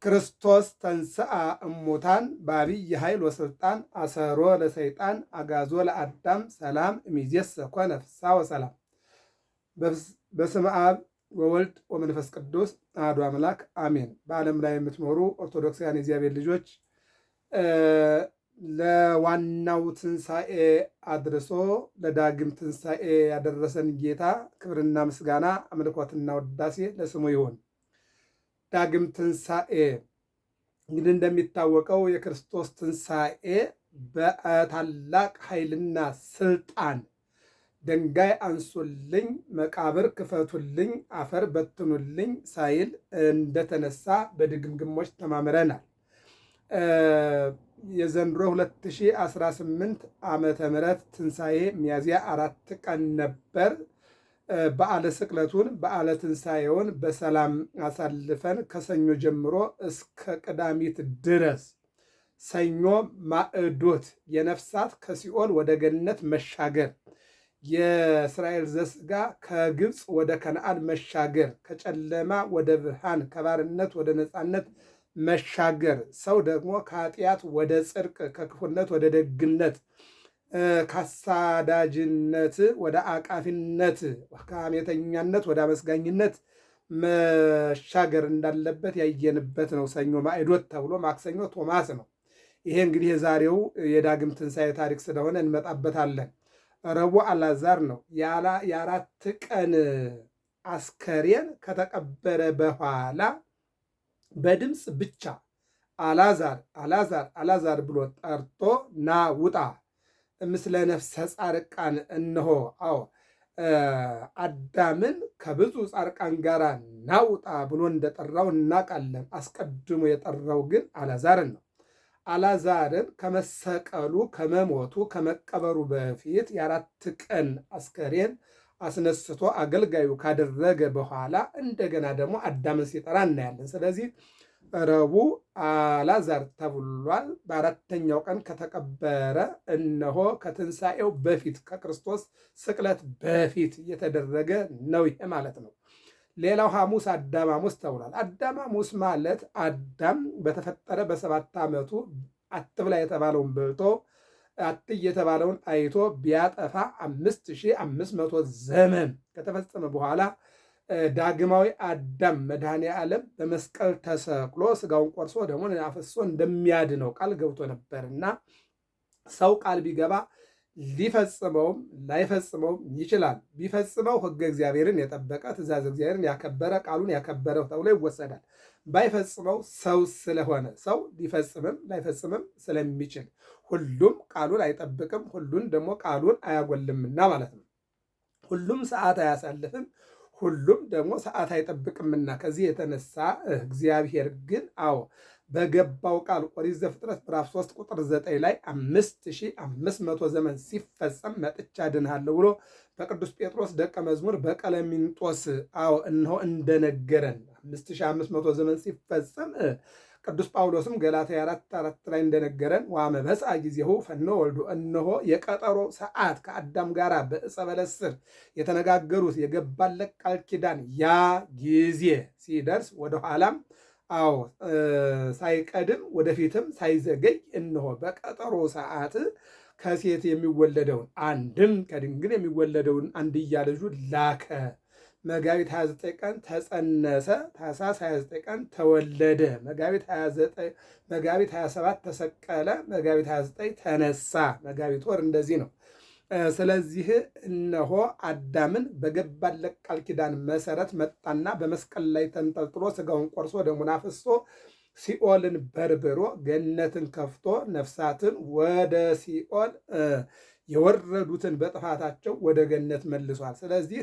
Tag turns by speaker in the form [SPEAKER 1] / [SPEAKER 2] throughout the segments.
[SPEAKER 1] ክርስቶስ ተንሥአ እሙታን በዐቢይ ኃይል ወሥልጣን አሰሮ ለሰይጣን አግዓዞ ለአዳም ሰላም እምይእዜሰ ኮነ ፍስሐ ወሰላም። በስመ አብ ወወልድ ወመንፈስ ቅዱስ አሐዱ አምላክ አሜን። በዓለም ላይ የምትኖሩ ኦርቶዶክሳውያን የእግዚአብሔር ልጆች ለዋናው ትንሣኤ አድርሶ ለዳግም ትንሣኤ ያደረሰን ጌታ ክብርና ምስጋና አምልኮትና ውዳሴ ለስሙ ይሁን። ዳግም ትንሣኤ እንግዲህ እንደሚታወቀው የክርስቶስ ትንሣኤ በታላቅ ኃይልና ስልጣን ድንጋይ አንሱልኝ፣ መቃብር ክፈቱልኝ፣ አፈር በትኑልኝ ሳይል እንደተነሳ በድግምግሞች ተማምረናል። የዘንድሮ 2018 ዓመተ ምህረት ትንሣኤ ሚያዝያ 4 ቀን ነበር። በዓለ ስቅለቱን በዓለ ትንሣኤውን በሰላም አሳልፈን ከሰኞ ጀምሮ እስከ ቅዳሚት ድረስ ሰኞ ማዕዶት የነፍሳት ከሲኦል ወደ ገነት መሻገር፣ የእስራኤል ዘሥጋ ከግብፅ ወደ ከነዓን መሻገር፣ ከጨለማ ወደ ብርሃን ከባርነት ወደ ነፃነት መሻገር፣ ሰው ደግሞ ከኃጢአት ወደ ጽድቅ ከክፉነት ወደ ደግነት ከአሳዳጅነት ወደ አቃፊነት ከሐሜተኛነት ወደ አመስጋኝነት መሻገር እንዳለበት ያየንበት ነው። ሰኞ ማዕዶት ተብሎ ማክሰኞ ቶማስ ነው። ይሄ እንግዲህ የዛሬው የዳግም ትንሣኤ ታሪክ ስለሆነ እንመጣበታለን። ረቡዕ አልዓዛር ነው። የአራት ቀን አስከሬን ከተቀበረ በኋላ በድምፅ ብቻ አልዓዛር አልዓዛር አልዓዛር ብሎ ጠርቶ ና ውጣ ምስለ ነፍሰ ጻርቃን እነሆ አዳምን ከብዙ ጻርቃን ጋር ናውጣ ብሎ እንደጠራው እናውቃለን። አስቀድሞ የጠራው ግን አልዓዛርን ነው። አልዓዛርን ከመሰቀሉ ከመሞቱ ከመቀበሩ በፊት የአራት ቀን አስከሬን አስነስቶ አገልጋዩ ካደረገ በኋላ እንደገና ደግሞ አዳምን ሲጠራ እናያለን። ስለዚህ ረቡዕ አልዓዛር ተብሏል። በአራተኛው ቀን ከተቀበረ እነሆ ከትንሣኤው በፊት ከክርስቶስ ስቅለት በፊት የተደረገ ነው ይሄ ማለት ነው። ሌላው ሐሙስ አዳም ሐሙስ ተብሏል። አዳም ሐሙስ ማለት አዳም በተፈጠረ በ7 ዓመቱ አትብላ የተባለውን በልቶ አትይ የተባለውን አይቶ ቢያጠፋ 5500 ዘመን ከተፈጸመ በኋላ ዳግማዊ አዳም መድኃኔ ዓለም በመስቀል ተሰቅሎ ስጋውን ቆርሶ ደሙን አፍስሶ እንደሚያድነው ቃል ገብቶ ነበርና ሰው ቃል ቢገባ ሊፈጽመውም ላይፈጽመውም ይችላል። ቢፈጽመው ሕገ እግዚአብሔርን የጠበቀ ትእዛዝ እግዚአብሔርን ያከበረ ቃሉን ያከበረ ተብሎ ይወሰዳል። ባይፈጽመው ሰው ስለሆነ ሰው ሊፈጽምም ላይፈጽምም ስለሚችል ሁሉም ቃሉን አይጠብቅም፣ ሁሉን ደግሞ ቃሉን አያጎልምና ማለት ነው። ሁሉም ሰዓት አያሳልፍም፣ ሁሉም ደግሞ ሰዓት አይጠብቅምና ከዚህ የተነሳ እግዚአብሔር ግን በገባው ቃል ኦሪት ዘፍጥረት ምዕራፍ 3 ቁጥር 9 ላይ 5500 ዘመን ሲፈጸም መጥቻ ድንሃለሁ ብሎ በቅዱስ ጴጥሮስ ደቀ መዝሙር በቀለሚንጦስ እነሆ እንደነገረን 5500 ዘመን ሲፈጸም ቅዱስ ጳውሎስም ገላትያ 4:4 ላይ እንደነገረን ወአመበጽአ ጊዜሁ ፈኖ ወልዱ እነሆ የቀጠሮ ሰዓት ከአዳም ጋር በዕፀ በለስ ስር የተነጋገሩት የገባለት ቃል ኪዳን ያ ጊዜ ሲደርስ ወደኋላም ሳይቀድም ወደፊትም ሳይዘገይ እነሆ በቀጠሮ ሰዓት ከሴት የሚወለደውን አንድም ከድንግል የሚወለደውን አንድያ ልጁ ላከ። መጋቢት 29 ቀን ተጸነሰ። ታኅሳስ 29 ቀን ተወለደ። መጋቢት 27 ተሰቀለ። መጋቢት 29 ተነሳ። መጋቢት ወር እንደዚህ ነው። ስለዚህ እነሆ አዳምን በገባለት ቃል ኪዳን መሰረት መጣና በመስቀል ላይ ተንጠልጥሎ ስጋውን ቆርሶ ደሙን አፍስሶ ሲኦልን በርብሮ ገነትን ከፍቶ ነፍሳትን ወደ ሲኦል የወረዱትን በጥፋታቸው ወደ ገነት መልሷል። ስለዚህ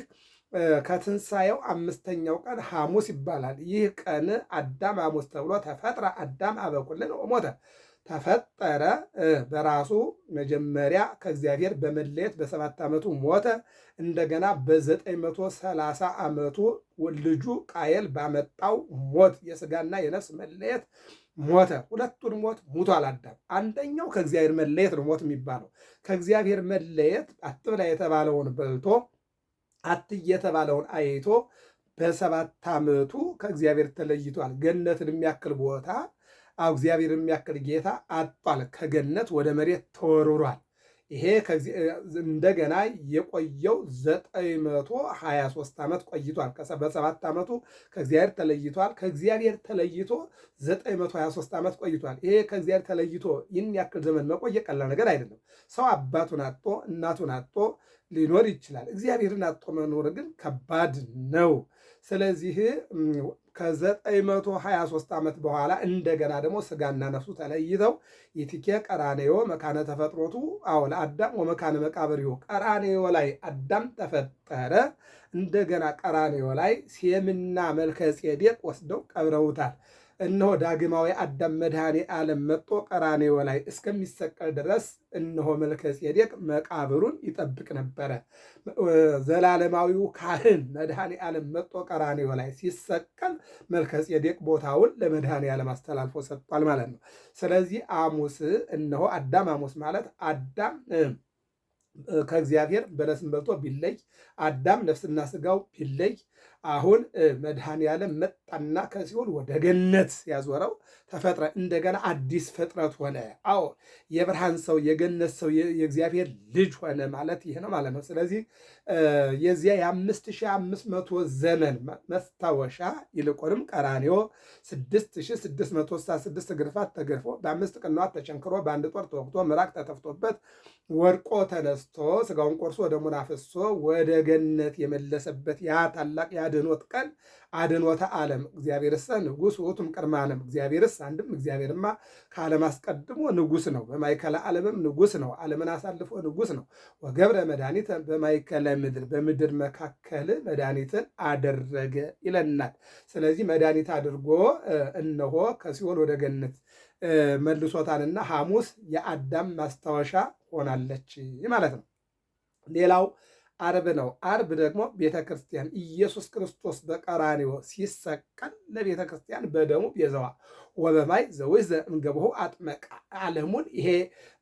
[SPEAKER 1] ከትንሣኤው 5ኛው ቀን ሐሙስ ይባላል። ይህ ቀን አዳም ሐሙስ ተብሎ ተፈጥረ አዳም አበኩልን ሞተ ተፈጠረ። በራሱ መጀመሪያ ከእግዚአብሔር በመለየት በ7 ዓመቱ ሞተ። እንደገና በ930 ዓመቱ ልጁ ቃየል ባመጣው ሞት የሥጋና የነፍስ መለየት ሞተ። ሁለቱን ሞት ሙቷል አዳም። አንደኛው ከእግዚአብሔር መለየት ነው ሞት የሚባለው። ከእግዚአብሔር መለየት አትብላ የተባለውን በልቶ አትይ የተባለውን አይቶ በ7 ዓመቱ ከእግዚአብሔር ተለይቷል። ገነትን የሚያክል ቦታ እግዚአብሔር የሚያክል ጌታ አጧል። ከገነት ወደ መሬት ተወርሯል። ይሄ እንደገና የቆየው 923 ዓመት ቆይቷል። በ7 ዓመቱ ከእግዚአብሔር ተለይቷል። ከእግዚአብሔር ተለይቶ 923 ዓመት ቆይቷል። ይሄ ከእግዚአብሔር ተለይቶ ይህን ያክል ዘመን መቆየት ቀላል ነገር አይደለም። ሰው አባቱን አጦ እናቱን አጦ ሊኖር ይችላል። እግዚአብሔርን አጦ መኖር ግን ከባድ ነው። ስለዚህ ከ923 ዓመት በኋላ እንደገና ደግሞ ስጋና ነፍሱ ተለይተው ይትኬ ቀራኔዮ መካነ ተፈጥሮቱ ለአዳም ወመካነ መቃብሪሁ ቀራኔዮ ላይ አዳም ተፈጠረ። እንደገና ቀራኔዮ ላይ ሴምና መልከ ጼዴቅ ወስደው ቀብረውታል። እነሆ ዳግማዊ አዳም መድኃኔ ዓለም መጦ ቀራኔዮ ላይ እስከሚሰቀል ድረስ እነሆ መልከ ጼዴቅ መቃብሩን ይጠብቅ ነበረ። ዘላለማዊው ካህን መድኃኔ ዓለም መጦ ቀራኔዮ ላይ ሲሰቀል መልከ ጼዴቅ ቦታውን ለመድኃኔ ዓለም አስተላልፎ ሰጥቷል ማለት ነው። ስለዚህ አሙስ እነሆ አዳም አሙስ ማለት አዳም ከእግዚአብሔር በለስን በልቶ ቢለይ አዳም ነፍስና ስጋው ቢለይ አሁን መድኃኔ ዓለም መጣና ከሲኦል ወደ ገነት ያዞረው ተፈጥረ እንደገና አዲስ ፍጥረት ሆነ። የብርሃን ሰው የገነት ሰው የእግዚአብሔር ልጅ ሆነ ማለት ይሄ ነው ማለት ነው። ስለዚህ የዚያ የ5500 ዘመን መስታወሻ ይልቁንም ቀራንዮ 6666 ግርፋት ተገርፎ በ5 ቅንዋት ተቸንክሮ በአንድ ጦር ተወግቶ ምራቅ ተተፍቶበት ወድቆ ተነስቶ ስጋውን ቆርሶ ደሙን አፍሶ ወደ ገነት የመለሰበት ያ ታላቅ የአድኖት ቀን አድኖተ ዓለም እግዚአብሔርሰ ንጉሥ ውእቱም ቅድመ ዓለም። እግዚአብሔርስ አንድም እግዚአብሔርማ ከዓለም አስቀድሞ ንጉሥ ነው፣ በማይከለ ዓለምም ንጉሥ ነው፣ ዓለምን አሳልፎ ንጉሥ ነው። ወገብረ መድኃኒት በማይከለ ምድር፣ በምድር መካከል መድኃኒትን አደረገ ይለናል። ስለዚህ መድኃኒት አድርጎ እነሆ ከሲኦል ወደ ገነት መልሶታልና ሐሙስ የአዳም ማስታወሻ ሆናለች ማለት ነው። ሌላው ዓርብ ነው። ዓርብ ደግሞ ቤተ ክርስቲያን ኢየሱስ ክርስቶስ በቀራንዮ ሲሰቀል ለቤተ ክርስቲያን በደሙ ቤዛዋ ወበማይ ዘወይዘ እምገብሁ አጥመቃ ዓለሙን ይሄ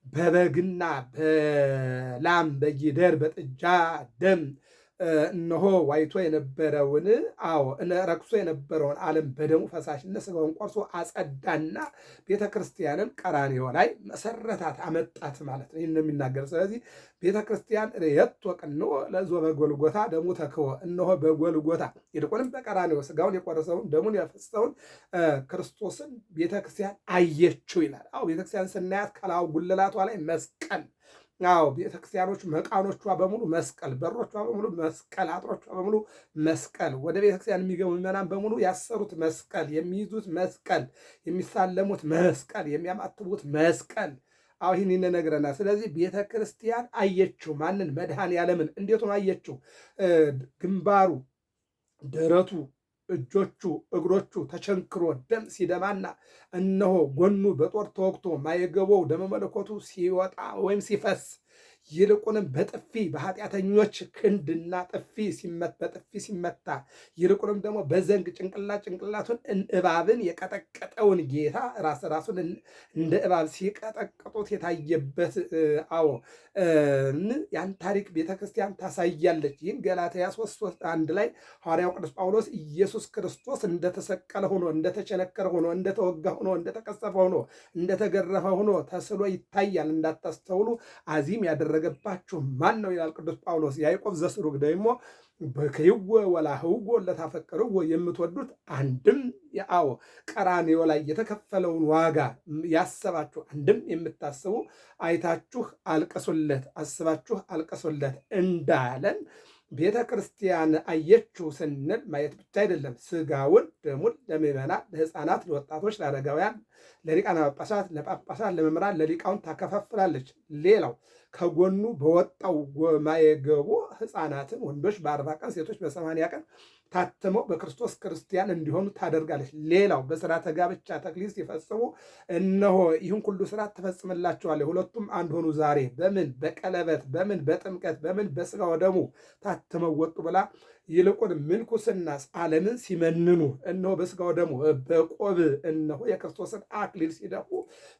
[SPEAKER 1] በበግና በላም በጊደር በጥጃ ደም እነሆ ዋይቶ የነበረውን ረክሶ የነበረውን ዓለም በደሙ ፈሳሽነት ስጋውን ቆርሶ አጸዳና ቤተ ክርስቲያንን ቀራንዮ ላይ መሰረታት አመጣት ማለት ነው። ይህን የሚናገር ስለዚህ ቤተ ክርስቲያን ርየት ወቅንኦ ለእዞ በጎልጎታ ደሙ ተክቦ እነሆ በጎልጎታ ይልቁንም በቀራንዮ ስጋውን የቆረሰውን ደሙን ያፈሰሰውን ክርስቶስን ቤተ ክርስቲያን አየችው ይላል። ቤተክርስቲያን ስናያት ከላው ጉልላቷ ላይ መስቀል ቤተክርስቲያኖች መቃኖቿ በሙሉ መስቀል፣ በሮቿ በሙሉ መስቀል፣ አጥሮቿ በሙሉ መስቀል፣ ወደ ቤተክርስቲያን የሚገቡ ምዕመናን በሙሉ ያሰሩት መስቀል፣ የሚይዙት መስቀል፣ የሚሳለሙት መስቀል፣ የሚያማትቡት መስቀል። ይህን ይነግረናል። ስለዚህ ቤተ ክርስቲያን አየችው ማንን? መድኃኔ ዓለምን። እንዴት ሆኖ አየችው? ግንባሩ፣ ደረቱ፣ እጆቹ፣ እግሮቹ ተቸንክሮ ደም ሲደማና እነሆ ጎኑ በጦር ተወግቶ ማየገቦው ደመ መለኮቱ ሲወጣ ወይም ሲፈስ ይልቁንም በጥፊ በኃጢአተኞች ክንድና በጥፊ ሲመታ ይልቁንም ደግሞ በዘንግ ጭንቅላቱን እባብን የቀጠቀጠውን ጌታ ራሱን እንደ እባብ ሲቀጠቅጡት የታየበት ያን ታሪክ ቤተክርስቲያን ታሳያለች። ይህም ገላትያ 3:1 ላይ ሐዋርያው ቅዱስ ጳውሎስ ኢየሱስ ክርስቶስ እንደተሰቀለ ሆኖ እንደተቸነከረ ሆኖ እንደተወጋ ሆኖ እንደተቀሰፈ ሆኖ እንደተገረፈ ሆኖ ተስሎ ይታያል። እንዳታስተውሉ አዚም ያደረገባችሁ ማን ነው ይላል ቅዱስ ጳውሎስ። ያዕቆብ ዘስሩግ ደግሞ በከይወ ወላህውጎ ለታፈቀርዎ የምትወዱት አንድም ቀራንዮ ላይ የተከፈለውን ዋጋ ያሰባችሁ አንድም የምታስቡ አይታችሁ አልቅሱለት፣ አስባችሁ አልቅሱለት እንዳለን ቤተ ክርስቲያን አየችው ስንል ማየት ብቻ አይደለም። ስጋውን ደሙን ለምዕመናን፣ ለሕፃናት፣ ለወጣቶች፣ ለአረጋውያን፣ ለሊቃነ ጳጳሳት፣ ለጳጳሳት፣ ለመምህራን፣ ለሊቃውንት ታከፋፍላለች። ሌላው ከጎኑ በወጣው ማየገቦ ሕፃናትን ወንዶች በ40 ቀን ሴቶች በ80 ቀን ታትመው በክርስቶስ ክርስቲያን እንዲሆኑ ታደርጋለች። ሌላው በሥርዓተ ጋብቻ ተክሊል ሲፈጽሙ እነሆ ይህን ሁሉ ሥርዓት ትፈጽምላቸዋለች። ሁለቱም አንድ ሆኑ ዛሬ በምን በቀለበት በምን በጥምቀት በምን በሥጋ ወደሙ ታትመው ወጡ ብላ ይልቁን ምንኩስናስ ዓለምን ሲመንኑ እነሆ በሥጋ ወደሙ በቆብ እነሆ የክርስቶስን አክሊል ሲደፉ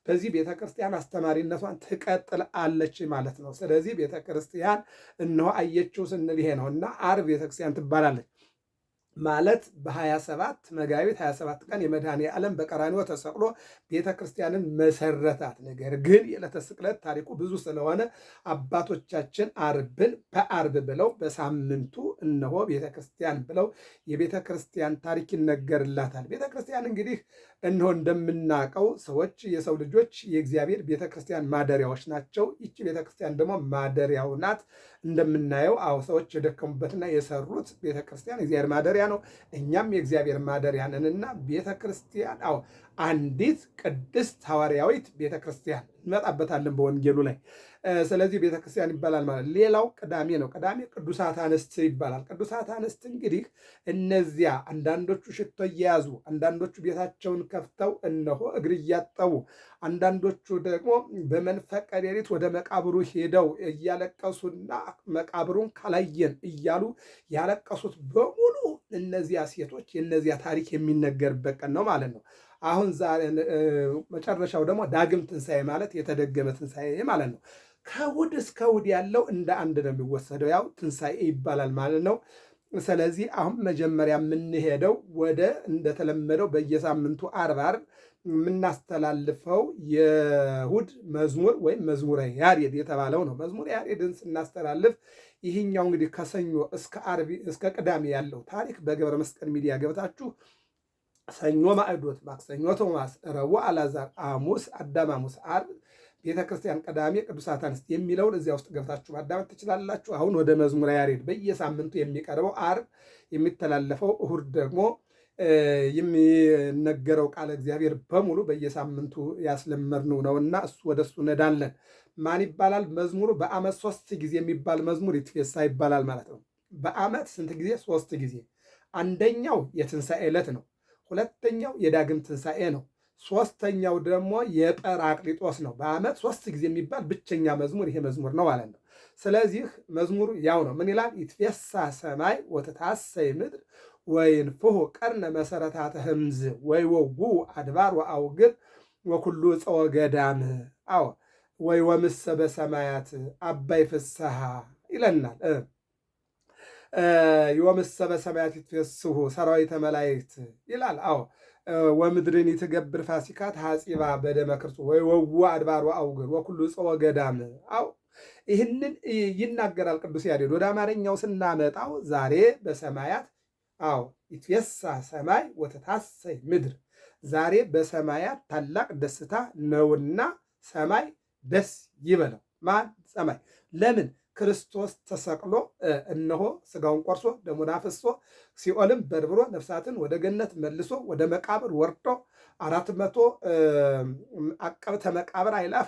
[SPEAKER 1] በዚህ ቤተክርስቲያን አስተማሪነቷን ትቀጥላለች ማለት ነው። ስለዚህ ቤተክርስቲያን እነሆ አየችው ስንል ይሄ ነው እና ዓርብ ቤተክርስቲያን ትባላለች። ማለት በ27 መጋቢት 27 ቀን የመድኃኔ ዓለም በቀራንዮ ተሰቅሎ ቤተ ክርስቲያንን መሰረታት። ነገር ግን የዕለተ ስቅለት ታሪኩ ብዙ ስለሆነ አባቶቻችን አርብን በአርብ ብለው በሳምንቱ እነሆ ቤተ ክርስቲያን ብለው የቤተ ክርስቲያን ታሪክ ይነገርላታል። ቤተ ክርስቲያን እንግዲህ እነሆ እንደምናውቀው ሰዎች የሰው ልጆች የእግዚአብሔር ቤተ ክርስቲያን ማደሪያዎች ናቸው። ይቺ ቤተ ክርስቲያን ደግሞ ማደሪያው ናት። እንደምናየው ሰዎች የደከሙበትና የሰሩት ቤተ ክርስቲያን እግዚአብሔር ማደሪያ ነው። እኛም የእግዚአብሔር ማደሪያ ነንና ቤተ ክርስቲያን አንዲት ቅድስት ሐዋርያዊት ቤተ ክርስቲያን እንመጣበታለን በወንጌሉ ላይ። ስለዚህ ቤተ ክርስቲያን ይባላል ማለት። ሌላው ቅዳሜ ነው። ቅዳሜ ቅዱሳት አንስት ይባላል። ቅዱሳት አንስት እንግዲህ እነዚያ አንዳንዶቹ ሽቶ እየያዙ አንዳንዶቹ ቤታቸውን ከፍተው እነሆ እግር እያጠቡ አንዳንዶቹ ደግሞ በመንፈቀ ሌሊት ወደ መቃብሩ ሄደው እያለቀሱና መቃብሩን ካላየን እያሉ ያለቀሱት በሙሉ እነዚያ ሴቶች የእነዚያ ታሪክ የሚነገርበት ቀን ነው ማለት ነው። አሁን ዛሬ መጨረሻው ደግሞ ዳግም ትንሣኤ ማለት የተደገመ ትንሣኤ ማለት ነው። ከእሑድ እስከ እሑድ ያለው እንደ አንድ ነው የሚወሰደው፣ ያው ትንሣኤ ይባላል ማለት ነው። ስለዚህ አሁን መጀመሪያ የምንሄደው ወደ እንደተለመደው በየሳምንቱ ዓርብ ዓርብ የምናስተላልፈው የእሑድ መዝሙር ወይም መዝሙረ ያሬድ የተባለው ነው። መዝሙረ ያሬድን ስናስተላልፍ ይህኛው እንግዲህ ከሰኞ እስከ ቅዳሜ ያለው ታሪክ በገብረ መስቀል ሚዲያ ገብታችሁ ሰኞ ማዕዶት፣ ማክሰኞ ቶማስ፣ ረቡዕ አልዓዛር፣ ሐሙስ አዳም፣ ሐሙስ ዓርብ ቤተ ክርስቲያን፣ ቅዳሜ ቅዱሳት አንስት የሚለውን እዚያ ውስጥ ገብታችሁ ማዳመጥ ትችላላችሁ። አሁን ወደ መዝሙረ ያሬድ በየሳምንቱ የሚቀርበው ዓርብ የሚተላለፈው እሑድ ደግሞ የሚነገረው ቃለ እግዚአብሔር በሙሉ በየሳምንቱ ያስለመድነው ነውና ወደ እሱ ነዳለን። ማን ይባላል መዝሙሩ? በዓመት 3 ጊዜ የሚባል መዝሙር ይትፌሳ ይባላል ማለት ነው። በዓመት ስንት ጊዜ? 3 ጊዜ። አንደኛው የትንሣኤ ዕለት ነው። ሁለተኛው የዳግም ትንሣኤ ነው። ሶስተኛው ደግሞ የጰራቅሊጦስ ነው። በዓመት 3 ጊዜ የሚባል ብቸኛ መዝሙር ይሄ መዝሙር ነው ማለት ነው። ስለዚህ መዝሙሩ ያው ነው። ምን ይላል? ይትፌሳ ሰማይ ወትታሰይ ምድር ወይንፍሑ ቀርነ መሰረታተ ህምዝ ወይወጉ አድባር ወአውግር ወኩሉ ዕፀ ገዳም ወይ ወምሰ በሰማያት አባይ ፍስሐ ይለናል። ወምሰ በሰማያት ይትፌስሑ ሰራዊተ መላእክት ይላል። ወምድርን ይትገብር ፋሲካት ሐጺባ በደመ ክርስቶስ ወይወጉ አድባር ወአውግር ወኩሉ ዕፀ ገዳም ይህንን ይናገራል ቅዱስ ያሬድ። ወደ አማርኛው ስናመጣው ዛሬ በሰማያት ይትፌሳ ሰማይ ወትታሰይ ምድር፣ ዛሬ በሰማያት ታላቅ ደስታ ነውና ሰማይ ደስ ይበለው። ማን? ሰማይ። ለምን? ክርስቶስ ተሰቅሎ እነሆ ስጋውን ቆርሶ ደሙን አፍሶ ሲኦልም በርብሮ ነፍሳትን ወደ ገነት መልሶ ወደ መቃብር ወርዶ 400 አቀብተ መቃብር አይላፍ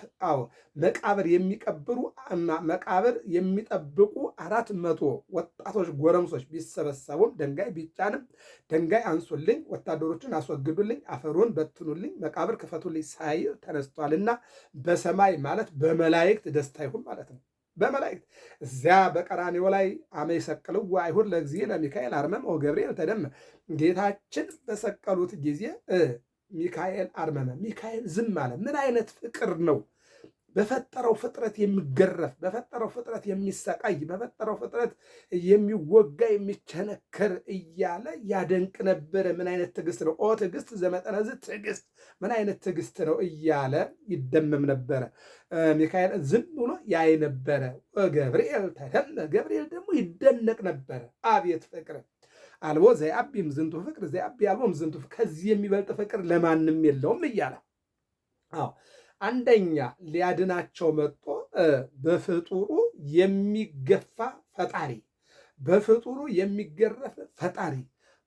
[SPEAKER 1] መቃብር የሚቀብሩ መቃብር የሚጠብቁ 400 ወጣቶች ጎረምሶች ቢሰበሰቡም ድንጋይ ቢጫንም ድንጋይ አንሱልኝ፣ ወታደሮችን አስወግዱልኝ፣ አፈሩን በትኑልኝ፣ መቃብር ክፈቱልኝ ሳይል ተነስቷልና በሰማይ ማለት በመላእክት ደስታ ይሁን ማለት ነው። በመላእክት እዚያ በቀራንዮ ላይ አመ ይሰቅልዎ አይሁድ ለእግዚእነ ሚካኤል አርመመ ወገብርኤል ተደመ፣ ጌታችን በሰቀሉት ጊዜ ሚካኤል አርመመ፣ ሚካኤል ዝም አለ። ምን አይነት ፍቅር ነው! በፈጠረው ፍጥረት የሚገረፍ፣ በፈጠረው ፍጥረት የሚሰቃይ፣ በፈጠረው ፍጥረት የሚወጋ የሚቸነከር እያለ ያደንቅ ነበረ። ምን አይነት ትዕግስት ነው! ኦ ትዕግስት ዘመጠነዝ ትዕግስት፣ ምን አይነት ትዕግስት ነው እያለ ይደመም ነበረ። ሚካኤል ዝም ብሎ ያይ ነበረ። ገብርኤል ተደመ፣ ገብርኤል ደግሞ ይደነቅ ነበረ። አቤት ፍቅር! አልቦ ዘየአቢም ዝንቱ ፍቅር ዘየአቢ አልቦም ዝንቱ ፍቅር፣ ከዚህ የሚበልጥ ፍቅር ለማንም የለውም እያለ አንደኛ ሊያድናቸው መጥቶ በፍጡሩ የሚገፋ ፈጣሪ፣ በፍጡሩ የሚገረፍ ፈጣሪ፣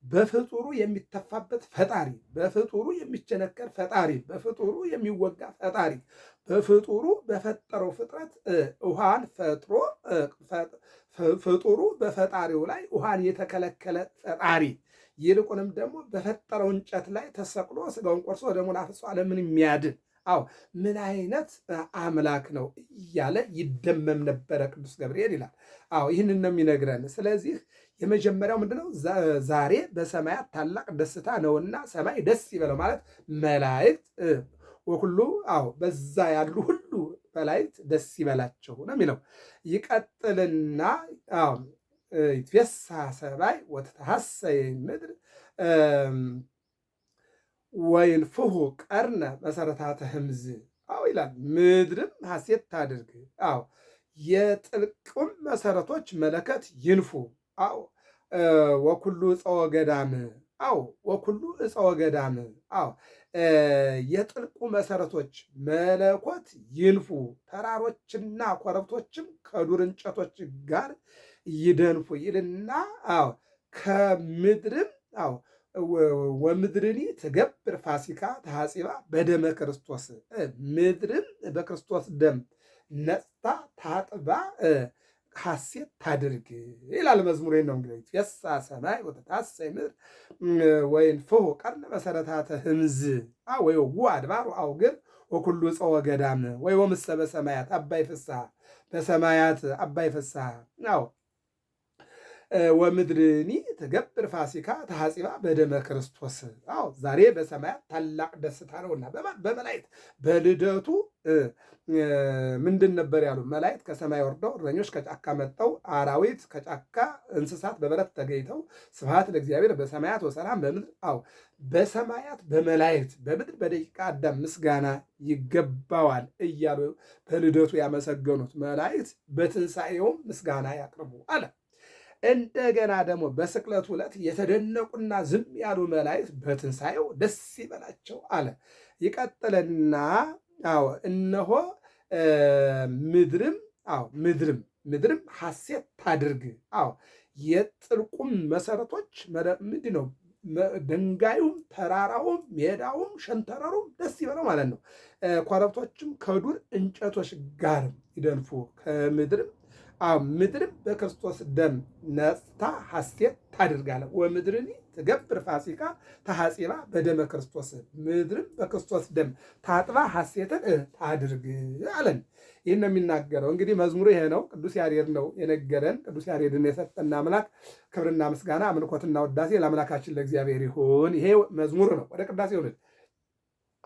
[SPEAKER 1] በፍጡሩ የሚተፋበት ፈጣሪ፣ በፍጡሩ የሚቸነከር ፈጣሪ፣ በፍጡሩ የሚወጋ ፈጣሪ፣ በፍጡሩ በፈጠረው ፍጥረት ውሃን ፈጥሮ ፍጡሩ በፈጣሪው ላይ ውሃን የተከለከለ ፈጣሪ፣ ይልቁንም ደግሞ በፈጠረው እንጨት ላይ ተሰቅሎ ስጋውን ቆርሶ ደሙን አፍሶ ዓለምን የሚያድን ምን አይነት አምላክ ነው እያለ ይደመም ነበረ ቅዱስ ገብርኤል ይላል። ይህንን ነው የሚነግረን። ስለዚህ የመጀመሪያው ምንድነው? ዛሬ በሰማያት ታላቅ ደስታ ነውና ሰማይ ደስ ይበለው ማለት መላእክት ወሁሉ በዛ ያሉ ሁሉ መላእክት ደስ ይበላቸው ነው የሚለው። ይቀጥልና ይትፌሳህ ሰማይ ወትትሐሰይ ምድር ወይንፍሑ ቀርነ መሰረታተ ህምዝ። አዎ ይላል። ምድርም ሐሴት ታድርግ። አዎ የጥልቁም መሰረቶች መለከት ይንፉ። አዎ ወኩሉ እፀወ ገዳም። አዎ ወኩሉ እፀወ ገዳም። አዎ የጥልቁ መሰረቶች መለኮት ይንፉ፣ ተራሮችና ኮረብቶችም ከዱር እንጨቶች ጋር ይደንፉ ይልና አዎ ከምድርም አዎ ወምድርኒ ትገብር ፋሲካ ተሐጺባ በደመ ክርስቶስ። ምድርም በክርስቶስ ደም ነጽታ ታጥባ ሐሴት ታድርግ ይላል መዝሙሬ ነው። እንግዲህ ይትፌሳህ ሰማይ ወትትሐሰይ ምድር ወይንፍሑ ቀርነ መሰረታተ ህምዝ ወይወጉ አድባሩ አውግር ወኩሉ እፀወ ገዳም ወምሰ በሰማያት አባይ ፍስሐ። በሰማያት አባይ ፍስሐ። አዎ ወምድርኒ ትገብር ፋሲካ ተሐጺባ በደመ ክርስቶስ። አዎ ዛሬ በሰማያት ታላቅ ደስታ ነውና በመላእክት በልደቱ ምንድን ነበር ያሉ መላእክት? ከሰማይ ወርደው እረኞች ከጫካ መጥተው አራዊት ከጫካ እንስሳት በበረት ተገኝተው ስብሐት ለእግዚአብሔር በሰማያት ወሰላም በምድር። አዎ በሰማያት በመላእክት በምድር በደቂቀ አዳም ምስጋና ይገባዋል እያሉ በልደቱ ያመሰገኑት መላእክት በትንሣኤውም ምስጋና ያቅርቡ አለ። እንደገና ደግሞ በስቅለቱ ዕለት የተደነቁና ዝም ያሉ መላእክት በትንሣኤው ደስ ይበላቸው አለ። ይቀጥልና አዎ እነሆ ምድርም ሐሴት ታድርግ። አዎ የጥልቁም መሰረቶች ምንድን ነው? ድንጋዩም ተራራውም ሜዳውም ሸንተረሩም ደስ ይበለው ማለት ነው። ኮረብቶችም ከዱር እንጨቶች ጋር ይደንፉ። ምድርም በክርስቶስ ደም ነጽታ ሐሴት ታድርጋለ። ወምድርኒ ትገብር ፋሲካ ተሐጺባ በደመ ክርስቶስ። ምድርም በክርስቶስ ደም ታጥባ ሐሴትን ታድርግ አለን። ይህን ነው የሚናገረው። እንግዲህ መዝሙሩ ይሄ ነው። ቅዱስ ያሬድ ነው የነገረን። ቅዱስ ያሬድን የሰጠን አምላክ ክብርና ምስጋና አምልኮትና ውዳሴ ለአምላካችን ለእግዚአብሔር ይሁን። ይሄ መዝሙር ነው። ወደ ቅዳሴው ነው።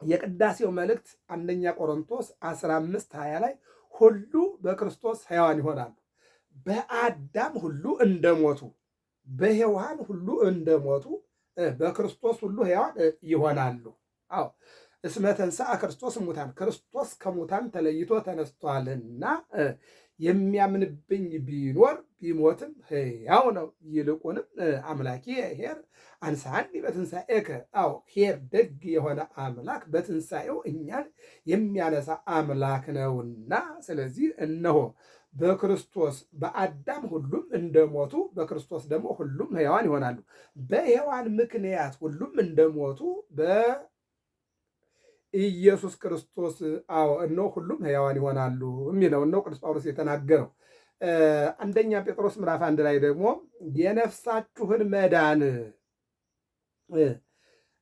[SPEAKER 1] የቅዳሴው መልእክት አንደኛ ቆሮንቶስ 15:20 ላይ ሁሉ በክርስቶስ ሕያዋን ይሆናሉ። በአዳም ሁሉ እንደሞቱ በሔዋን ሁሉ እንደሞቱ በክርስቶስ ሁሉ ሕያዋን ይሆናሉ። አዎ እስመ ተንሥአ ክርስቶስ እሙታን፣ ክርስቶስ ከሙታን ተለይቶ ተነስቷልና የሚያምንብኝ ቢኖር ቢሞትም ሕያው ነው። ይልቁንም አምላኬ ኄር አንሣኒ በትንሣኤከ። አዎ ኄር ደግ የሆነ አምላክ በትንሣኤው እኛን የሚያነሳ አምላክ ነውና፣ ስለዚህ እነሆ በክርስቶስ በአዳም ሁሉም እንደሞቱ በክርስቶስ ደግሞ ሁሉም ሕያዋን ይሆናሉ። በሔዋን ምክንያት ሁሉም እንደሞቱ በኢየሱስ ክርስቶስ አዎ እነሆ ሁሉም ሕያዋን ይሆናሉ የሚለው ነው ቅዱስ ጳውሎስ የተናገረው። አንደኛ ጴጥሮስ ምዕራፍ 1 ላይ ደግሞ የነፍሳችሁን መዳን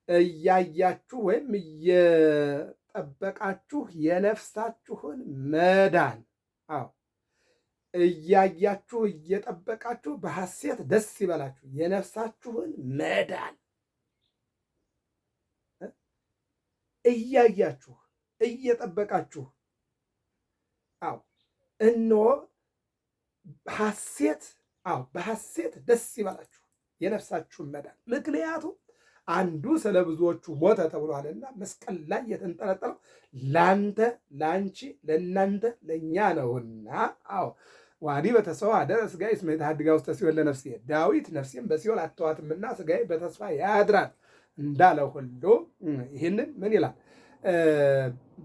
[SPEAKER 1] እያያችሁ ወይም እየጠበቃችሁ የነፍሳችሁን መዳን አዎ እያያችሁ እየጠበቃችሁ በሐሴት ደስ ይበላችሁ። የነፍሳችሁን መዳን እያያችሁ እየጠበቃችሁ አዎ እነሆ በሐሴት ደስ ይበላችሁ የነፍሳችሁን መዳን። ምክንያቱም አንዱ ስለ ብዙዎቹ ሞተ ተብሏልና መስቀል ላይ የተንጠለጠለው ላንተ፣ ላንቺ፣ ለእናንተ፣ ለእኛ ነውና አዎ ዋዲ በተሰዋ አደረ ሥጋዬ እስመ ይትሐድጋ ውስተ ሲኦል ለነፍሴ። ዳዊት ነፍሴም በሲኦል አትተዋትምና ሥጋዬ በተስፋ ያድራል እንዳለ ሁሉ ይህንን ምን ይላል?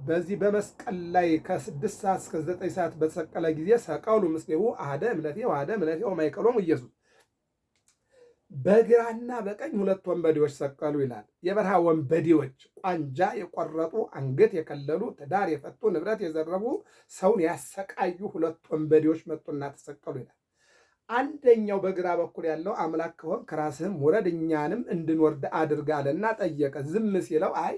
[SPEAKER 1] በዚህ በመስቀል ላይ ከ6 ሰዓት እስከ 9 ሰዓት በተሰቀለ ጊዜ ሰቀሉ ምስሌሁ አሐደ እምለቴ ወአሐደ እምለቴ ወማእከሎሙ ኢየሱስ። በግራና በቀኝ 2 ወንበዴዎች ሰቀሉ ይላል። የበረሃ ወንበዴዎች፣ ቋንጃ የቆረጡ አንገት የከለሉ ትዳር የፈቱ ንብረት የዘረቡ ሰውን ያሰቃዩ 2 ወንበዴዎች መጡና ተሰቀሉ ይላል። አንደኛው በግራ በኩል ያለው አምላክ ከሆንክ ራስህም ውረድ እኛንም እንድንወርድ አድርጋለና ጠየቀ። ዝም ሲለው አይ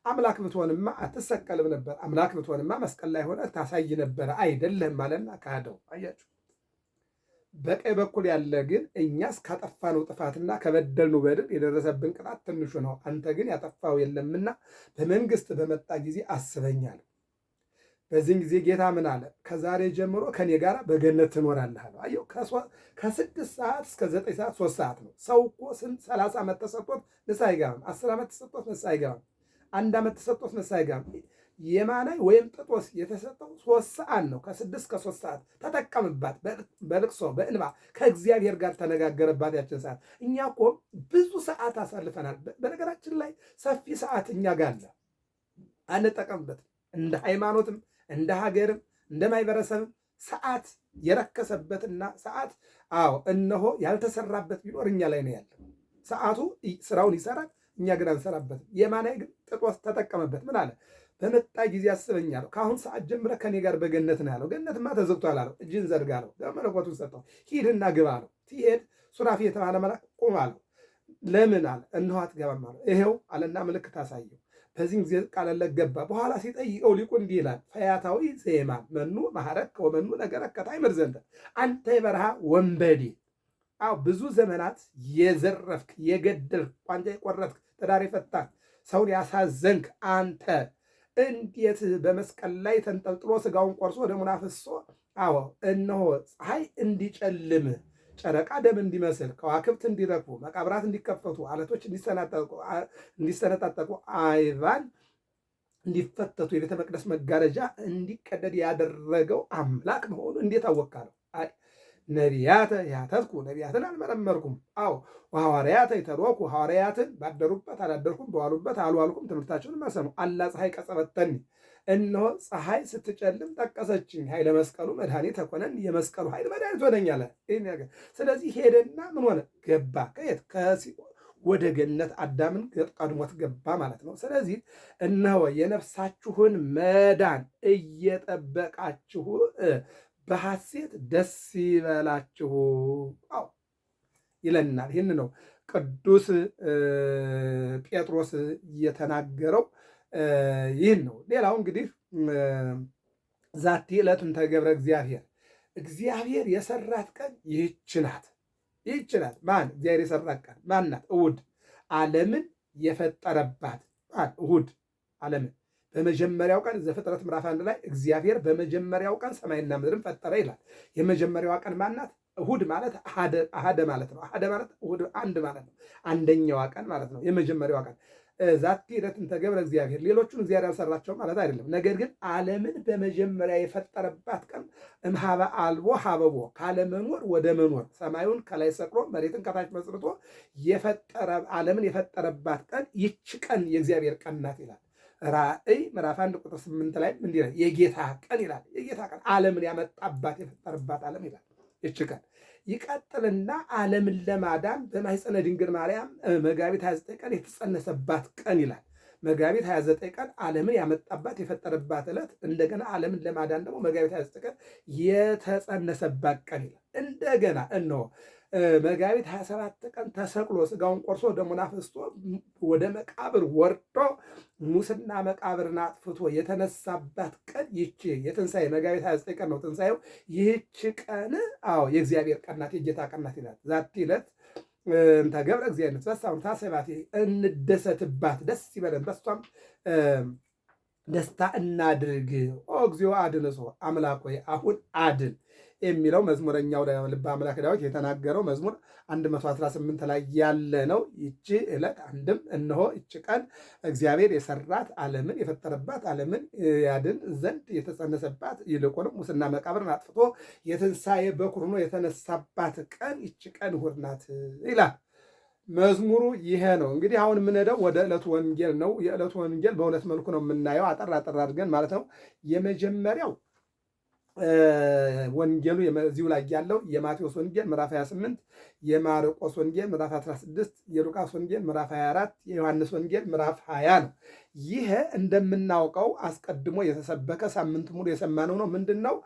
[SPEAKER 1] አምላክ ብትሆንማ አትሰቀልም ነበር፣ አምላክ ብትሆንማ መስቀል ላይ ሆነ ታሳይ ነበረ አይደለም አለና ካደው። አያችሁ። በቀኝ በኩል ያለ ግን እኛስ ካጠፋነው ጥፋትና ከበደልነው በደል የደረሰብን ቅጣት ትንሹ ነው፣ አንተ ግን ያጠፋው የለምና በመንግስት በመጣ ጊዜ አስበኛል። በዚህን ጊዜ ጌታ ምን አለ? ከዛሬ ጀምሮ ከኔ ጋር በገነት ትኖራለህ አለው። አየው፣ ከ6 ሰዓት እስከ 9 ሰዓት 3 ሰዓት ነው። ሰው እኮ ስንት 30 ዓመት ተሰጥቶት ንስሐ አይገባም። 10 ዓመት ተሰጥቶት ንስሐ አይገባም። 1 ዓመት ተሰጥቶት ንስሐ አይገባም። የማናይ ወይም ጥጦስ የተሰጠው 3 ሰዓት ነው። ከ6 እስከ 3 ሰዓት ተጠቀምባት። በልቅሶ በእንባ ከእግዚአብሔር ጋር ተነጋገረባት ያችን ሰዓት። እኛ እኮ ብዙ ሰዓት አሳልፈናል። በነገራችን ላይ ሰፊ ሰዓት እኛ ጋር አለ፣ አንጠቀምበትም። እንደ ሃይማኖትም እንደ ሀገርም እንደ ማህበረሰብም ሰዓት የረከሰበትና ሰዓት እነሆ ያልተሰራበት ቢኖር እኛ ላይ ነው ያለው። ሰዓቱ ስራውን ይሰራል፣ እኛ ግን አንሰራበትም። የማናይ ግን ጥጦስ ተጠቀመበት። ምን አለ? በመጣ ጊዜ አስበኛለሁ፣ ከአሁን ሰዓት ጀምረ ከኔ ጋር በገነት ነው ያለው። ገነትማ ተዘግቷል አለው። እጅን ዘርጋ አለው። መለኮቱን ሰጠው። ሂድና ግባ አለው። ሲሄድ ሱራፊ የተባለ መልአክ ቁም አለው። ለምን አለ? እነሆ አትገባም አለው። ይሄው አለና ምልክት አሳየው። በዚህ ጊዜ ቃለለት ገባ። በኋላ ሲጠይቀው ሊቁ እንዲህ ይላል፣ ፈያታዊ ዘየማን መኑ ማሐረከ ወመኑ ነገረከ ታይምር ዘንተ፣ አንተ የበረሃ ወንበዴ፣ ብዙ ዘመናት የዘረፍክ የገደልክ፣ ቋንጃ የቆረጥክ፣ ትዳር የፈታህ፣ ሰውን ያሳዘንክ አንተ እንዴት በመስቀል ላይ ተንጠልጥሎ ስጋውን ቆርሶ ደሙን አፍሶ እነሆ ፀሐይ እንዲጨልም ጨረቃ ደም እንዲመስል ከዋክብት እንዲረግፉ መቃብራት እንዲከፈቱ አለቶች እንዲሰነጣጠቁ አይባን እንዲፈተቱ የቤተ መቅደስ መጋረጃ እንዲቀደድ ያደረገው አምላክ መሆኑ እንዴት አወቃለሁ? ነቢያተ ያተትኩ ነቢያትን አልመረመርኩም። ሐዋርያተ ይተርወኩ ሐዋርያትን ባደሩበት አላደርኩም፣ በዋሉበት አልዋልኩም፣ ትምህርታቸውን አልሰሙ። አላ ፀሐይ ቀጸበተኒ እነሆ ፀሐይ ስትጨልም ጠቀሰችኝ። ኃይለ መስቀሉ መድኃኒት ሆነን፣ የመስቀሉ ኃይል መድኃኒት ሆነኝ አለ። ስለዚህ ሄደና ምን ሆነ? ገባ። ከየት? ከሲኦል ወደ ገነት አዳምን ቀድሞት ገባ ማለት ነው። ስለዚህ እነሆ የነፍሳችሁን መዳን እየጠበቃችሁ በሐሴት ደስ ይበላችሁ ይለናል። ይህን ነው ቅዱስ ጴጥሮስ የተናገረው። ይህን ነው። ሌላው እንግዲህ ዛቲ ዕለቱን ተገብረ እግዚአብሔር የሰራት ቀን ይህች ናት። ይህች ናት። ማን? እግዚአብሔር የሰራት ቀን ማን ናት? እሑድ። ዓለምን የፈጠረባት ማን? እሑድ። ዓለምን በመጀመሪያው ቀን ዘፍጥረት ምዕራፍ 1 ላይ እግዚአብሔር በመጀመሪያው ቀን ሰማይና ምድርን ፈጠረ ይላል። የመጀመሪያዋ ቀን ማናት? እሑድ ማለት አሃደ ማለት ነው። አሃደ ማለት እሑድ አንድ ማለት ነው። አንደኛዋ ቀን ማለት ነው። የመጀመሪያዋ ቀን ዛቲ ዕለትን ተገብረ እግዚአብሔር። ሌሎቹን እግዚአብሔር ያልሰራቸው ማለት አይደለም። ነገር ግን ዓለምን በመጀመሪያ የፈጠረባት ቀን እምሃበ አልቦ ሀበቦ፣ ካለመኖር ወደ መኖር ሰማዩን ከላይ ሰቅሎ መሬትን ከታች መስርቶ ዓለምን የፈጠረባት ቀን ይች ቀን የእግዚአብሔር ቀን ናት ይላል። ራእይ ምዕራፍ 1 ቁጥር 8 ላይ እንዲህ ይላል፣ የጌታ ቀን ይላል። የጌታ ቀን ዓለምን ያመጣባት የፈጠረባት ዓለም ይላል። ይች ቀን ይቀጥልና ዓለምን ለማዳን በማኅፀነ ድንግል ማርያም መጋቢት 29 ቀን የተጸነሰባት ቀን ይላል። መጋቢት 29 ቀን ዓለምን ያመጣባት የፈጠረባት ዕለት፣ እንደገና ዓለምን ለማዳን ደግሞ መጋቢት 29 ቀን የተጸነሰባት ቀን ይላል። እንደገና እነሆ መጋቢት 27 ቀን ተሰቅሎ ስጋውን ቆርሶ ደሙን አፍስሶ ወደ መቃብር ወርዶ ሙስና መቃብርን አጥፍቶ የተነሳባት ቀን ይቺ የትንሣኤ መጋቢት 29 ቀን ነው ትንሣኤው። ይህች ቀን የእግዚአብሔር ቀን ናት፣ የጌታ ቀን ናት ይላል። ዛቲ ዕለት እንተ ገብረ እግዚአብሔር በሳም ታሰባት፣ እንደሰትባት፣ ደስ ይበለን፣ በሷም ደስታ እናድርግ። ኦ እግዚኦ አድንሶ፣ አምላክ ሆይ አሁን አድን የሚለው መዝሙረኛው ልበ አምላክ ዳዊት የተናገረው መዝሙር 118 ላይ ያለ ነው። ይቺ ዕለት አንድም እነሆ ይቺ ቀን እግዚአብሔር የሰራት ዓለምን የፈጠረባት ዓለምን ያድን ዘንድ የተጸነሰባት ይልቁንም ሙስና መቃብርን አጥፍቶ የትንሣኤ በኩር ሆኖ የተነሳባት ቀን ይቺ ቀን እሑድ ናት ይላል መዝሙሩ። ይሄ ነው እንግዲህ። አሁን የምንሄደው ወደ ዕለቱ ወንጌል ነው። የዕለቱ ወንጌል በሁለት መልኩ ነው የምናየው፣ አጠር አጠር አድርገን ማለት ነው። የመጀመሪያው ወንጌሉ እዚሁ ላይ ያለው የማቴዎስ ወንጌል ምዕራፍ 28፣ የማርቆስ ወንጌል ምዕራፍ 16፣ የሉቃስ ወንጌል ምዕራፍ 24፣ የዮሐንስ ወንጌል ምዕራፍ 20 ነው። ይሄ እንደምናውቀው አስቀድሞ የተሰበከ ሳምንት ሙሉ የሰማነው ነው። ምንድን ነው?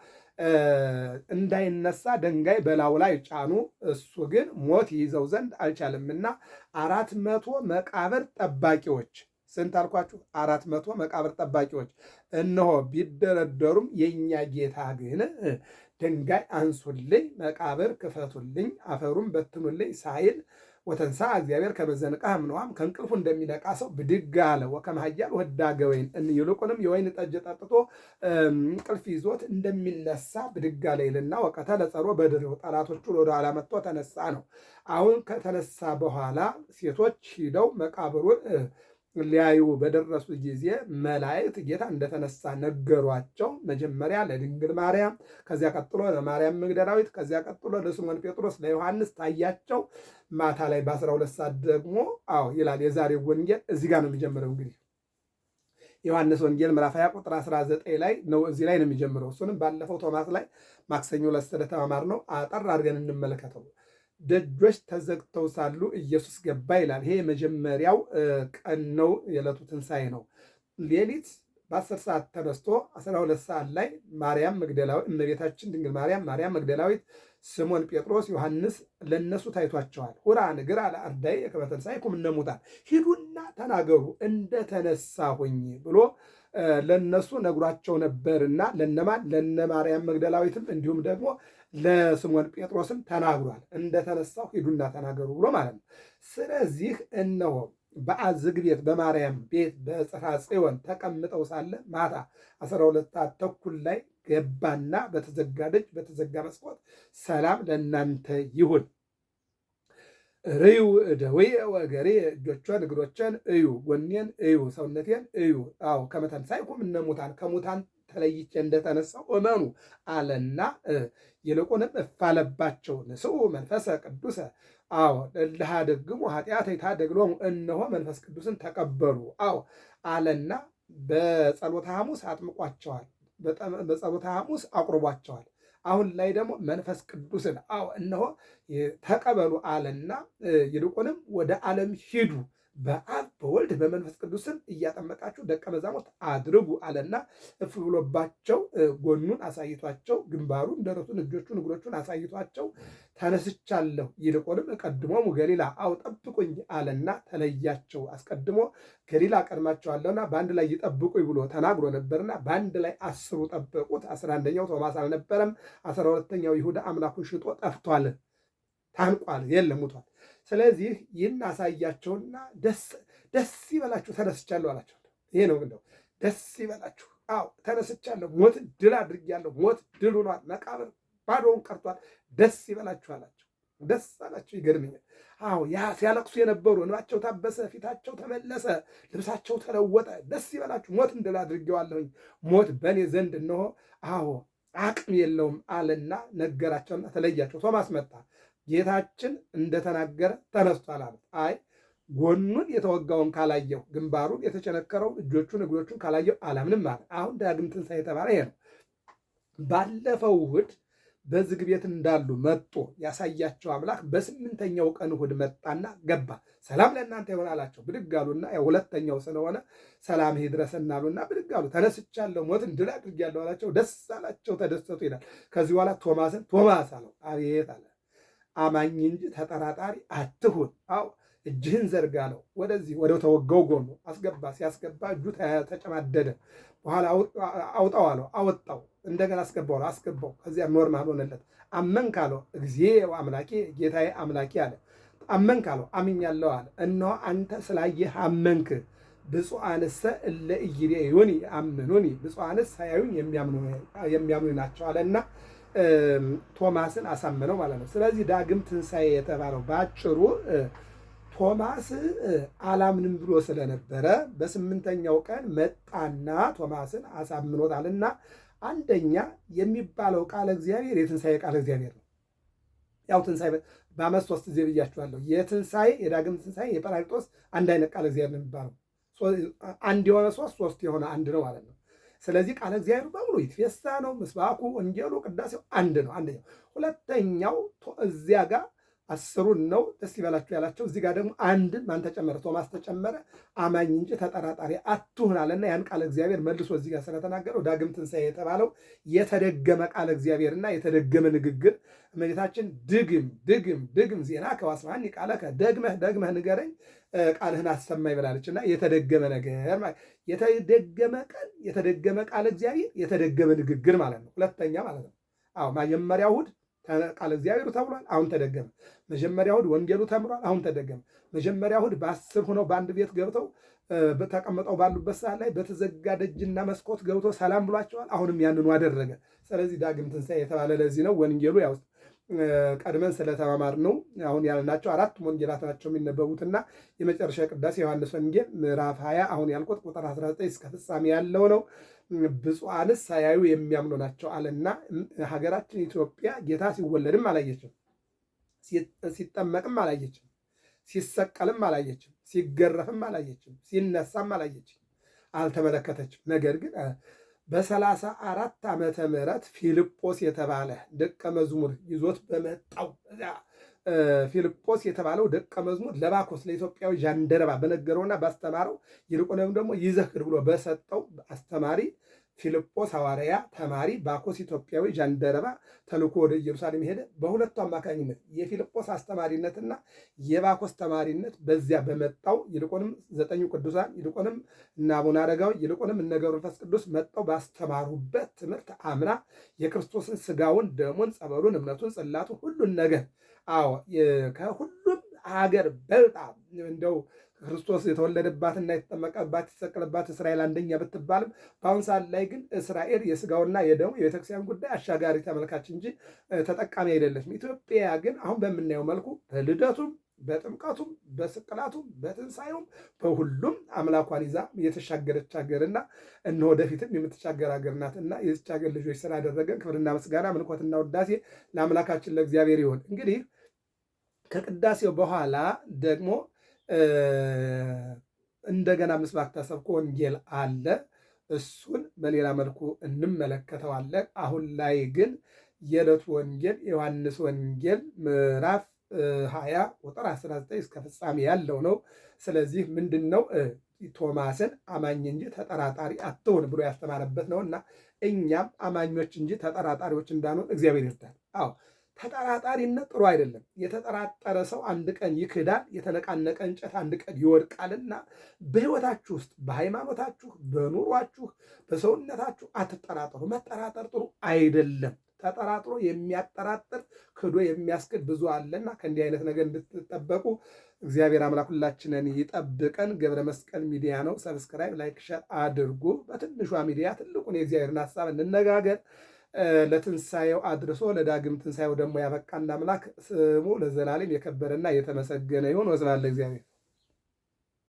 [SPEAKER 1] እንዳይነሳ ድንጋይ በላዩ ላይ ጫኑ፣ እሱ ግን ሞት ይይዘው ዘንድ አልቻለምና 400 መቃብር ጠባቂዎች ስንት አልኳችሁ? 400 መቃብር ጠባቂዎች እነሆ ቢደረደሩም የእኛ ጌታ ግን ድንጋይ አንሱልኝ፣ መቃብር ክፈቱልኝ፣ አፈሩን በትኑልኝ ሳይል ወተንሥአ እግዚአብሔር ከመ ዘንቃዕ እምነዋም ከእንቅልፉ እንደሚነቃ ሰው ብድግ አለ። ወከመ ኃያል ወህዳገ ወይን ይልቁንም የወይን ጠጅ ጠጥቶ እንቅልፍ ይዞት እንደሚነሳ ብድግ አለ ይልና ወቀተለ ጸሮ በድሬው ጠላቶቹ ወደ ኋላ መጥቶ ተነሳ ነው። አሁን ከተነሳ በኋላ ሴቶች ሂደው መቃብሩን ሊያዩ በደረሱ ጊዜ መላእክት ጌታ እንደተነሳ ነገሯቸው። መጀመሪያ ለድንግል ማርያም፣ ከዚያ ቀጥሎ ለማርያም መግደላዊት፣ ከዚያ ቀጥሎ ለስምዖን ጴጥሮስ፣ ለዮሐንስ ታያቸው። ማታ ላይ በ12 ሰዓት ደግሞ ይላል የዛሬው ወንጌል እዚህ ጋር ነው የሚጀምረው። እንግዲህ ዮሐንስ ወንጌል ምዕራፍ 20 ቁጥር 19 ላይ ነው፣ እዚህ ላይ ነው የሚጀምረው። እሱንም ባለፈው ቶማስ ላይ ማክሰኞ ዕለት ስለተማማርነው አጠር አድርገን እንመለከተው። ደጆች ተዘግተው ሳሉ ኢየሱስ ገባ ይላል። ይሄ የመጀመሪያው ቀን ነው፣ የዕለቱ ትንሣኤ ነው። ሌሊት በ10 ሰዓት ተነስቶ 12 ሰዓት ላይ ማርያም መግደላዊት፣ እመቤታችን ድንግል ማርያም፣ ማርያም መግደላዊት፣ ስምዖን ጴጥሮስ፣ ዮሐንስ ለነሱ ታይቷቸዋል። ሁራ ንግር አለ አርዳኢ ከመ ተንሣእኩሙ እሙታን፣ ሂዱና ተናገሩ እንደተነሳሁኝ ብሎ ለነሱ ነግሯቸው ነበርና ለነማን? ለነ ማርያም መግደላዊትም እንዲሁም ደግሞ ለስምዖን ጴጥሮስም ተናግሯል። እንደተነሳው ሂዱና ተናገሩ ብሎ ማለት ነው። ስለዚህ እነሆ በዝግ ቤት በማርያም ቤት በጽርሐ ጽዮን ተቀምጠው ሳለ ማታ 12 ሰዓት ተኩል ላይ ገባና በተዘጋ ደጅ በተዘጋ መስኮት ሰላም ለእናንተ ይሁን፣ ርዩ እደዌየ ወእገሬየ፣ እጆቼን እግሮቼን እዩ፣ ጎኔን እዩ፣ ሰውነቴን እዩ። ከመ ተንሣእኩሙ እሙታን፣ ከሙታን ተለይቼ እንደተነሳው እመኑ አለና ይልቁንም እፋለባቸው ንስኡ መንፈሰ ቅዱሰ ለሃደግሙ ኃጢአተ ይታደግሎሙ፣ እነሆ መንፈስ ቅዱስን ተቀበሉ አለና በጸሎተ ሐሙስ አጥምቋቸዋል፣ በጸሎተ ሐሙስ አቁርቧቸዋል። አሁን ላይ ደግሞ መንፈስ ቅዱስን እነሆ ተቀበሉ አለና ይልቁንም ወደ ዓለም ሂዱ በአብ በወልድ በመንፈስ ቅዱስን እያጠመቃችሁ ደቀ መዛሙርት አድርጉ አለና እፍ ብሎባቸው ጎኑን አሳይቷቸው፣ ግንባሩን፣ ደረቱን፣ እጆቹን፣ እግሮቹን አሳይቷቸው ተነስቻለሁ፣ ይልቁንም እቀድሞሙ ገሊላ ጠብቁኝ አለና ተለያቸው። አስቀድሞ ገሊላ ቀድማቸዋለሁና በአንድ ላይ ይጠብቁኝ ብሎ ተናግሮ ነበርና በአንድ ላይ 10 ጠበቁት። 11ኛው ቶማስ አልነበረም። 12ኛው ይሁዳ አምላኩን ሽጦ ጠፍቷል፣ ታንቋል፣ የለም ሙቷል። ስለዚህ ይህን አሳያቸውና ደስ ይበላችሁ ተነስቻለሁ አላቸው። ይሄ ነው እንደው ደስ ይበላችሁ፣ ተነስቻለሁ፣ ሞት ድል አድርጌያለሁ፣ ሞት ድል ሆኗል፣ መቃብር ባዶውን ቀርቷል፣ ደስ ይበላችሁ አላቸው። ደስ አላቸው። ይገርመኛል። ያ ሲያለቅሱ የነበሩ እንባቸው ታበሰ፣ ፊታቸው ተመለሰ፣ ልብሳቸው ተለወጠ። ደስ ይበላችሁ፣ ሞት ድል አድርጌዋለሁኝ፣ ሞት በእኔ ዘንድ እነሆ አቅም የለውም አለና ነገራቸውና ተለያቸው። ቶማስ መጣ። ጌታችን እንደተናገረ ተነስቷል አሉት። ጎኑን የተወጋውን ካላየው፣ ግንባሩን የተቸነከረውን፣ እጆቹን እግሮቹን ካላየው አላምንም አለ። አሁን ዳግም ትንሣኤ የተባለ ይሄ ነው። ባለፈው እሑድ በዝግ ቤት እንዳሉ መጥቶ ያሳያቸው አምላክ በ8ኛው ቀን እሑድ መጣና ገባ። ሰላም ለእናንተ ይሆን አላቸው። ብድግ አሉና ሁለተኛው ስለሆነ ሰላም ይድረሰን አሉና ብድግ አሉ። ተነስቻለሁ፣ ሞትን ድል አድርጌያለሁ አላቸው። ደስ አላቸው፣ ተደሰቱ ይላል። ከዚህ በኋላ ቶማስን ቶማስ አለው። አቤት አለ። አማኝ እንጂ ተጠራጣሪ አትሁን። እጅህን ዘርጋ አለው። ወደዚህ ወደ ተወጋው ጎኑ አስገባ። ሲያስገባ እጁ ተጨማደደ። በኋላ አውጣው አለው። አወጣው። እንደገና አስገባው አለው። አስገባው። ከዚያ ኖርማል ሆነለት። አመንክ አለው። እግዚኦ አምላኬ ጌታዬ አምላኬ አለ። አመንክ አለው። አምኛለሁ አለ። እነሆ አንተ ስላየህ አመንክ። ብፁዓንሰ እለ ኢይሬዩኒ ያምኑኒ፣ ብፁዓንስ ሳያዩኝ የሚያምኑ ናቸው አለና ቶማስን አሳመነው ማለት ነው። ስለዚህ ዳግም ትንሣኤ የተባለው በአጭሩ ቶማስ አላምንም ብሎ ስለነበረ በ8ኛው ቀን መጣና ቶማስን አሳምኖታልና፣ አንደኛ የሚባለው ቃለ እግዚአብሔር የትንሣኤ ቃለ እግዚአብሔር ነው። ያው ትንሣኤ በዓመት 3 ጊዜ ብያችኋለሁ። የትንሣኤ የዳግም ትንሣኤ የጰራቅሊጦስ አንድ አይነት ቃለ እግዚአብሔር ነው የሚባለው። አንድ የሆነ 3 የሆነ አንድ ነው ማለት ነው። ስለዚህ ቃለ እግዚአብሔር በሙሉ ይትፌሳ ነው። ምስባኩ፣ ወንጌሉ፣ ቅዳሴው አንድ ነው። አንደኛው። ሁለተኛው እዚያ ጋር 10ን ነው ደስ ይበላችሁ ያላቸው። እዚህ ጋር ደግሞ አንድ ማን ተጨመረ? ቶማስ ተጨመረ። አማኝ እንጂ ተጠራጣሪ አትሁን አለና ያን ቃለ እግዚአብሔር መልሶ እዚህ ጋር ስለተናገረው ዳግም ትንሣኤ የተባለው የተደገመ ቃለ እግዚአብሔርና የተደገመ ንግግር። እመቤታችን ድግም ዜና ከዋስማኒ ቃለከ፣ ደግመህ ንገረኝ ቃልህን አሰማኝ ብላለችና የተደገመ ነገር ማለት የተደገመ ቀን፣ የተደገመ ቃለ እግዚአብሔር፣ የተደገመ ንግግር ማለት ነው። ሁለተኛ ማለት ነው። መጀመሪያው እሑድ ቃለ እግዚአብሔሩ ተብሏል፣ አሁን ተደገመ። መጀመሪያ እሑድ ወንጌሉ ተምሯል፣ አሁን ተደገመ። መጀመሪያ እሑድ በ10 ሆነው በአንድ ቤት ገብተው ተቀምጠው ባሉበት ሰዓት ላይ በተዘጋ ደጅና መስኮት ገብቶ ሰላም ብሏቸዋል። አሁንም ያንኑ አደረገ። ስለዚህ ዳግም ትንሣኤ የተባለ ለዚህ ነው። ወንጌሉ ያው ቀድመን ስለተማማር ነው። አሁን ያልናቸው 4 ወንጌላት ናቸው የሚነበቡትና የመጨረሻ ቅዳሴ ዮሐንስ ወንጌል ምዕራፍ 20 አሁን ያልኩት ቁጥር 19 እስከ ፍጻሜ ያለው ነው። ብፁዓንስ ሳያዩ የሚያምኑ ናቸው አለና ሀገራችን ኢትዮጵያ ጌታ ሲወለድም አላየችም፣ ሲጠመቅም አላየችም፣ ሲሰቀልም አላየችም፣ ሲገረፍም አላየችም፣ ሲነሳም አላየችም፣ አልተመለከተችም። ነገር ግን በ34 ዓመተ ምህረት ፊልጶስ የተባለ ደቀ መዝሙር ይዞት በመጣው ፊልጶስ የተባለው ደቀ መዝሙር ለባኮስ ለኢትዮጵያዊ ጃንደረባ በነገረውና ባስተማረው ይልቁንም ደግሞ ይዘክር ብሎ በሰጠው አስተማሪ ፊልጶስ ሐዋርያ ተማሪ፣ ባኮስ ኢትዮጵያዊ ጃንደረባ ተልኮ ወደ ኢየሩሳሌም ሄደ። በሁለቱ አማካኝነት የፊልጶስ አስተማሪነትና የባኮስ ተማሪነት በዚያ በመጣው ይልቁንም 9 ቅዱሳን ይልቁንም እነ አቡነ አረጋዊ ይልቁንም እነ ገብረ መንፈስ ቅዱስ መጣው ባስተማሩበት ትምህርት አምና የክርስቶስን ስጋውን፣ ደሙን፣ ጸበሉን፣ እምነቱን፣ ጽላቱን ሁሉን ነገር ከሁሉም ሀገር በልጣ እንደው ክርስቶስ የተወለደባትና የተጠመቀባት የተሰቀለባት እስራኤል አንደኛ ብትባልም በአሁኑ ሰዓት ላይ ግን እስራኤል የስጋውና የደሙ የቤተክርስቲያን ጉዳይ አሻጋሪ ተመልካች እንጂ ተጠቃሚ አይደለችም። ኢትዮጵያ ግን አሁን በምናየው መልኩ በልደቱም በጥምቀቱም በስቅላቱም በትንሣኤውም በሁሉም አምላኳን ይዛ የተሻገረች ሀገርና እነሆ ወደፊትም የምትሻገር ሀገር ናትና የዚች ሀገር ልጆች ስላደረገን ክብርና ምስጋና ምልኮትና ውዳሴ ለአምላካችን ለእግዚአብሔር ይሁን። እንግዲህ ከቅዳሴው በኋላ ደግሞ እንደገና ምስባክ ተሰብኮ ወንጌል አለ። እሱን በሌላ መልኩ እንመለከተዋለን። አሁን ላይ ግን የዕለቱ ወንጌል የዮሐንስ ወንጌል ምዕራፍ 20 ቁጥር 19 እስከ ፍጻሜ ያለው ነው። ስለዚህ ምንድን ነው ቶማስን አማኝ እንጂ ተጠራጣሪ አትሁን ብሎ ያስተማረበት ነው እና እኛም አማኞች እንጂ ተጠራጣሪዎች እንዳንሆን እግዚአብሔር ይርዳል። አዎ ተጠራጣሪነት ጥሩ አይደለም። የተጠራጠረ ሰው አንድ ቀን ይክዳል። የተነቃነቀ እንጨት አንድ ቀን ይወድቃልና በሕይወታችሁ ውስጥ በሃይማኖታችሁ፣ በኑሯችሁ፣ በሰውነታችሁ አትጠራጠሩ። መጠራጠር ጥሩ አይደለም። ተጠራጥሮ የሚያጠራጥር ክዶ የሚያስክድ ብዙ አለና ከእንዲህ አይነት ነገር እንድትጠበቁ እግዚአብሔር አምላክ ሁላችንን ይጠብቀን። ገብረ መስቀል ሚዲያ ነው። ሰብስክራይብ፣ ላይክ፣ ሸር አድርጉ። በትንሿ ሚዲያ ትልቁን የእግዚአብሔርን ሀሳብ እንነጋገር። ለትንሣኤው አድርሶ ለዳግም ትንሣኤው ደግሞ ያበቃን አምላክ ስሙ ለዘላለም የከበረና የተመሰገነ ይሁን። ወስብሐት ለእግዚአብሔር።